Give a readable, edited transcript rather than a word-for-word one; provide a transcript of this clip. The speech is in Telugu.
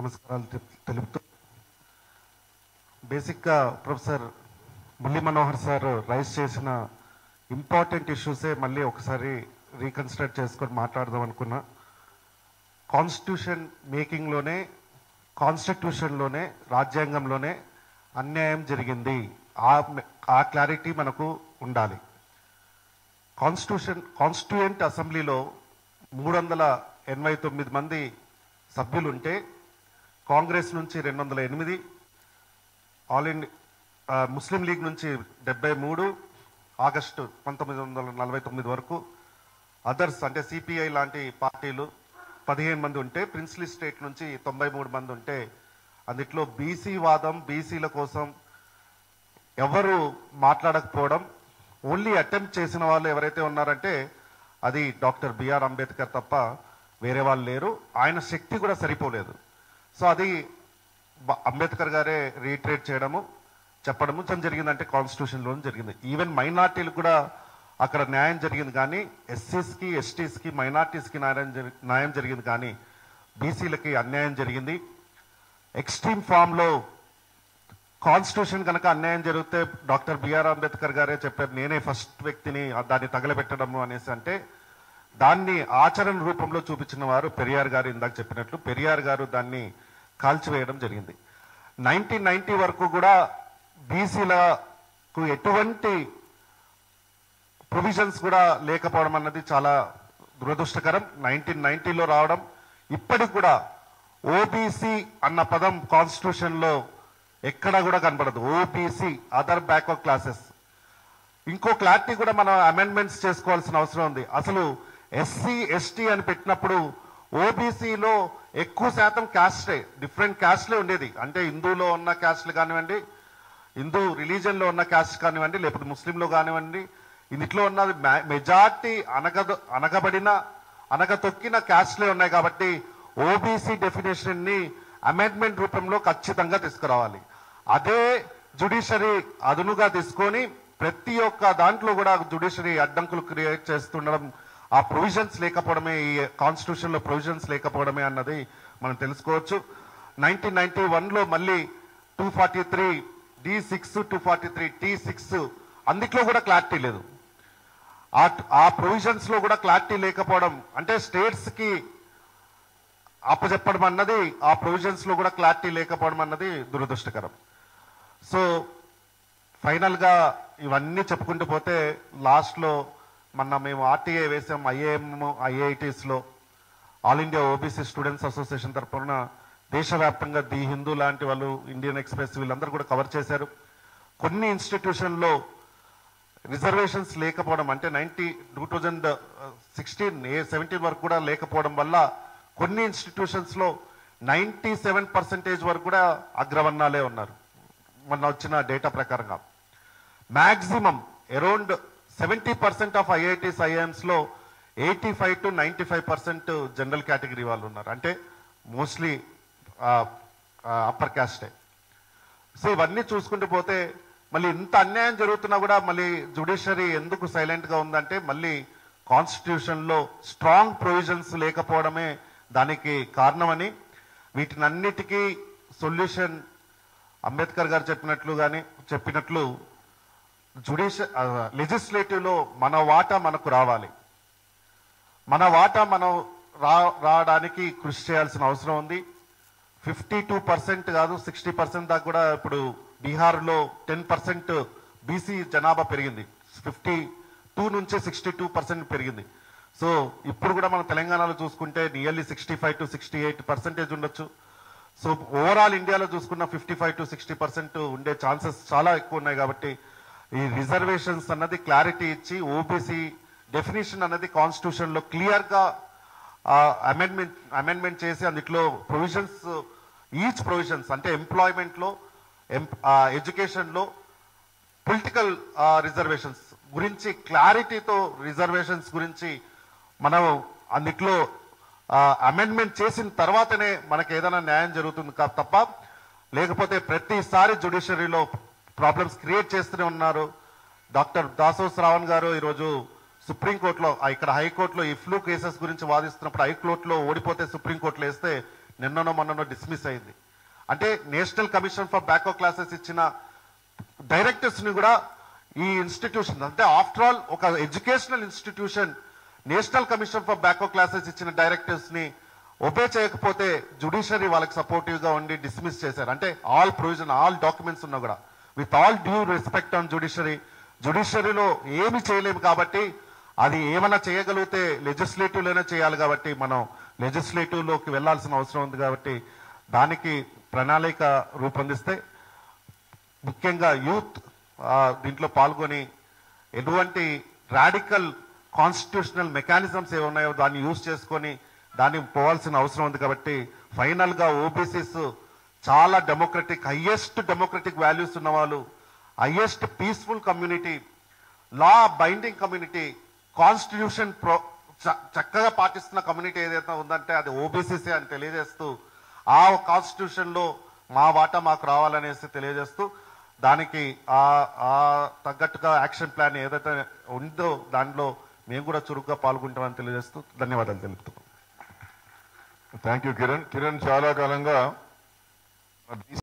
నమస్కారాలు తెలుపుతూ బేసిక్గా professor Murali Manohar sir raise చేసిన ఇంపార్టెంట్ ఇష్యూసే మళ్ళీ ఒకసారి రీకన్స్ట్రక్ట్ చేసుకొని మాట్లాడదాం అనుకున్నా. కాన్స్టిట్యూషన్ మేకింగ్లోనే, కాన్స్టిట్యూషన్లోనే, రాజ్యాంగంలోనే అన్యాయం జరిగింది. ఆ క్లారిటీ మనకు ఉండాలి. కాన్స్టిట్యూయెంట్ అసెంబ్లీలో 389 మంది సభ్యులుంటే కాంగ్రెస్ నుంచి 208, ఆల్ ఇండియా ముస్లిం లీగ్ నుంచి 73, ఆగస్టు 1949 వరకు అదర్స్ అంటే సిపిఐ లాంటి పార్టీలు 15 మంది ఉంటే, ప్రిన్స్లీ స్టేట్ నుంచి 93 మంది ఉంటే, అందులో బీసీ వాదం, బీసీల కోసం ఎవరు మాట్లాడకపోవడం, ఓన్లీ అటెంప్ట్ చేసిన వాళ్ళు ఎవరైతే ఉన్నారంటే అది డాక్టర్ బిఆర్ అంబేద్కర్ తప్ప వేరే వాళ్ళు లేరు. ఆయన శక్తి కూడా సరిపోలేదు. సో అది అంబేద్కర్ గారే రీట్రేట్ చెప్పడము జరిగిందంటే కాన్స్టిట్యూషన్లో జరిగింది. ఈవెన్ మైనార్టీలకు కూడా అక్కడ న్యాయం జరిగింది, కానీ ఎస్సీస్కి, ఎస్టీస్కి, మైనార్టీస్కి న్యాయం జరిగింది, కానీ బీసీలకి అన్యాయం జరిగింది. ఎక్స్ట్రీమ్ ఫామ్లో కాన్స్టిట్యూషన్ కనుక అన్యాయం జరిగితే డాక్టర్ బిఆర్ అంబేద్కర్ గారే చెప్పారు, నేనే ఫస్ట్ వ్యక్తిని దాన్ని తగలబెట్టడము అనేసి. అంటే దాన్ని ఆచరణ రూపంలో చూపించిన వారు పెరియార్ గారు. ఇందాక చెప్పినట్లు పెరియార్ గారు దాన్ని కాల్చివేయడం జరిగింది. 1990 వరకు కూడా బీసీలకు ఎటువంటి ప్రొవిజన్స్ కూడా లేకపోవడం అన్నది చాలా దురదృష్టకరం. 1990లో రావడం, ఇప్పటికి కూడా ఓబీసీ అన్న పదం కాన్స్టిట్యూషన్లో ఎక్కడా కూడా కనపడదు. OBC, other backward classes. ఇంకో క్లారిటీ కూడా మనం అమెండ్మెంట్స్ చేసుకోవాల్సిన అవసరం ఉంది. అసలు ఎస్సీ, ఎస్టీ అని పెట్టినప్పుడు ఓబీసీలో ఎక్కువ శాతం క్యాస్టే, డిఫరెంట్ క్యాస్ట్లే ఉండేది. అంటే హిందూలో ఉన్న క్యాస్ట్లు కానివ్వండి, హిందూ రిలీజన్లో ఉన్న క్యాస్ట్ కానివ్వండి, లేకపోతే ముస్లింలో కానివ్వండి, ఇందులో ఉన్నది మెజార్టీ అనగతొక్కిన క్యాస్ట్లే ఉన్నాయి. కాబట్టి ఓబీసీ డెఫినేషన్ని అమెండ్మెంట్ రూపంలో ఖచ్చితంగా తీసుకురావాలి. అదే జ్యుడిషియరీ అదునుగా తీసుకొని ప్రతి ఒక్క దాంట్లో కూడా జ్యుడిషియరీ అడ్డంకులు క్రియేట్ చేస్తుండడం, ఆ ప్రొవిజన్స్ లేకపోవడమే, ఈ కాన్స్టిట్యూషన్లో ప్రొవిజన్స్ లేకపోవడమే అన్నది మనం తెలుసుకోవచ్చు. 1991లో మళ్ళీ 243D6, 243T6 అందుట్లో కూడా క్లారిటీ లేదు. ఆ ప్రొవిజన్స్ లో కూడా క్లారిటీ లేకపోవడం అంటే స్టేట్స్ కి అప్పచెప్పడం అన్నది, ఆ ప్రొవిజన్స్ లో కూడా క్లారిటీ లేకపోవడం అన్నది దురదృష్టకరం. సో ఫైనల్ గా ఇవన్నీ చెప్పుకుంటూ పోతే లాస్ట్ లో మేము ఆర్టీఐ వేసాం. ఐఐటీస్ లో all India OBC students association తరఫున దేశవ్యాప్తంగా ది హిందూ లాంటి వాళ్ళు, ఇండియన్ ఎక్స్ప్రెస్ వీళ్ళందరూ కూడా కవర్ చేశారు. కొన్ని ఇన్స్టిట్యూషన్లో రిజర్వేషన్స్ లేకపోవడం అంటే 2017 వరకు కూడా లేకపోవడం వల్ల కొన్ని ఇన్స్టిట్యూషన్స్ లో 97% వరకు కూడా అగ్రవర్ణాలే ఉన్నారు. మొన్న వచ్చిన డేటా ప్రకారంగా maximum around 70% of IITs, IIMs లో 85 to 95% జనరల్ కేటగిరీ వాళ్ళు ఉన్నారు. అంటే మోస్ట్లీ అప్పర్ క్యాస్టే. సో ఇవన్నీ చూసుకుంటూ పోతే మళ్ళీ ఇంత అన్యాయం జరుగుతున్నా కూడా మళ్ళీ జ్యుడిషియరీ ఎందుకు సైలెంట్ గా ఉందంటే మళ్ళీ కాన్స్టిట్యూషన్ లో స్ట్రాంగ్ ప్రొవిజన్స్ లేకపోవడమే దానికి కారణమని, వీటినన్నిటికీ సొల్యూషన్ అంబేద్కర్ గారు చెప్పినట్లు లెజిస్లేటివ్ లో మన వాటా మనకు రావాలి. మన వాటా మనం రావడానికి కృషి చేయాల్సిన అవసరం ఉంది. 52% కాదు 60% దాకా కూడా ఇప్పుడు బీహార్లో 10% బీసీ జనాభా పెరిగింది. 52 నుంచి 62% పెరిగింది. సో ఇప్పుడు కూడా మనం తెలంగాణలో చూసుకుంటే నియర్లీ 65 to 68% ఉండొచ్చు. సో ఓవరాల్ ఇండియాలో చూసుకున్న 55 to 60% ఉండే ఛాన్సెస్ చాలా ఎక్కువ ఉన్నాయి. కాబట్టి ఈ రిజర్వేషన్స్ అన్నది క్లారిటీ ఇచ్చి ఓబీసీ డెఫినేషన్ అన్నది కాన్స్టిట్యూషన్ లో క్లియర్ గా అమెండ్మెంట్ చేసి అందులో ప్రొవిజన్స్, ఈచ్ ప్రొవిజన్స్ అంటే ఎంప్లాయ్మెంట్ లో, ఎడ్యుకేషన్ లో, పొలిటికల్ రిజర్వేషన్స్ గురించి క్లారిటీతో రిజర్వేషన్స్ గురించి మనం అందులో అమెండ్మెంట్ చేసిన తర్వాతనే మనకు ఏదైనా న్యాయం జరుగుతుంది తప్ప లేకపోతే ప్రతిసారి జ్యుడిషియరీలో ప్రాబ్లమ్స్ క్రియేట్ చేస్తూనే ఉన్నారు. డాక్టర్ దాసో శ్రావణ్ గారు ఈరోజు సుప్రీంకోర్టులో, ఇక్కడ హైకోర్టులో ఈ ఫ్లూ కేసెస్ గురించి వాదిస్తున్నప్పుడు హైకోర్టులో ఓడిపోతే సుప్రీంకోర్టులో వేస్తే నిన్ననో మొన్ననో డిస్మిస్ అయింది. అంటే national commission for backward classes ఇచ్చిన డైరెక్టర్స్ని కూడా ఈ ఇన్స్టిట్యూషన్, అంటే ఆఫ్టర్ ఆల్ ఒక educational institution national commission for backward classes ఇచ్చిన డైరెక్టర్స్ని ఒబే చేయకపోతే జుడిషియరీ వాళ్ళకి సపోర్టివ్గా ఉండి డిస్మిస్ చేశారు. అంటే ఆల్ ప్రొవిజన్, ఆల్ డాక్యుమెంట్స్ ఉన్నా కూడా with all due respect on జుడిషియరీలో ఏమి చేయలేము కాబట్టి అది ఏమైనా చేయగలిగితే లెజిస్లేటివ్లోనే చేయాలి కాబట్టి మనం లెజిస్లేటివ్లోకి వెళ్లాల్సిన అవసరం ఉంది కాబట్టి దానికి ప్రణాళిక రూపొందిస్తే ముఖ్యంగా యూత్ దీంట్లో పాల్గొని ఎటువంటి రాడికల్ కాన్స్టిట్యూషనల్ మెకానిజమ్స్ ఏమున్నాయో దాన్ని యూజ్ చేసుకొని దానికి పోవాల్సిన అవసరం ఉంది కాబట్టి ఫైనల్గా ఓబీసీస్ చాలా డెమోక్రటిక్, హయ్యెస్ట్ డెమోక్రటిక్ వాల్యూస్ ఉన్న వాళ్ళు, హయ్యెస్ట్ పీస్ఫుల్ కమ్యూనిటీ, లా బైండింగ్ కమ్యూనిటీ, కాన్స్టిట్యూషన్ చక్కగా పాటిస్తున్న కమ్యూనిటీ ఏదైతే ఉందంటే అది ఓబీసీసీ అని తెలియజేస్తూ ఆ కాన్స్టిట్యూషన్లో మా వాటా మాకు రావాలనేసి తెలియజేస్తూ దానికి తగ్గట్టుగా యాక్షన్ ప్లాన్ ఏదైతే ఉందో దానిలో మేము కూడా చురుగ్గా పాల్గొంటామని తెలియజేస్తూ ధన్యవాదాలు తెలుపుతున్నాం. Thank you Kiran. చాలా కాలంగా